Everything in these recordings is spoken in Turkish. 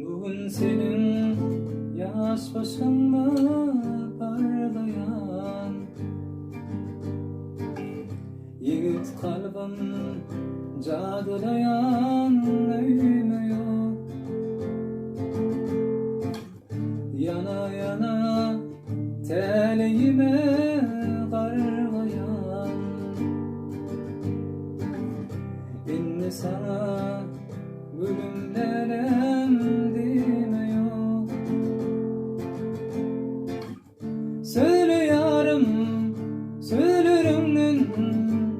Bugün senin yaz başında parlayan yiğit kalbim cadılayan öyle yok. Yana yana teleğime karlayan inni sana gülümlerim demiyor. Söyle yarım, söylerimden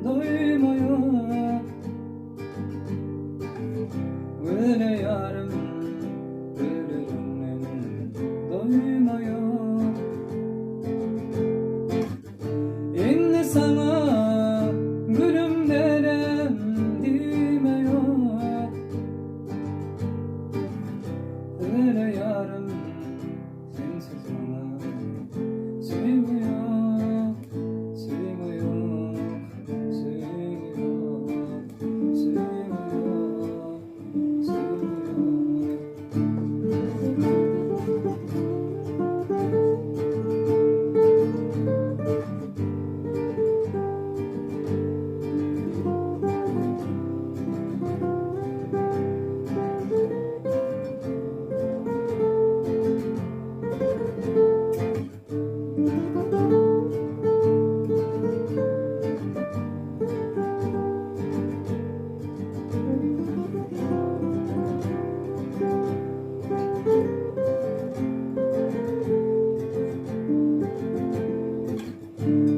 doymuyor. Öyle yarım, söylerimden doymuyor. İnni sana gülümlerim demiyor. Öyle yarım, sensiz bana sevmiyor, sevmiyor, sevmiyor, sevmiyor, sevmiyor.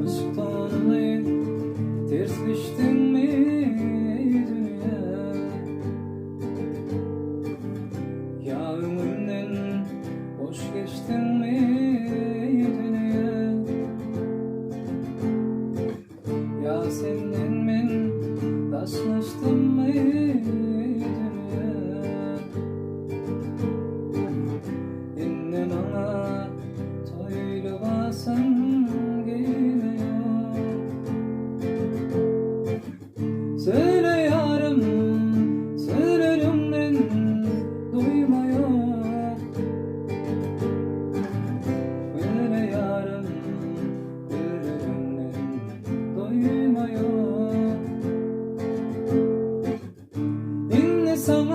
Aşktan ters düştün mü dünya? Ya ömrümden boş geçtin mi dünya? Ya senden ben taşlaştım mı dünya? İnnen ana toylu basın söyle yarım, söylerimden duymuyor. Öyle yarım, söylerimden duymuyor. İnne sana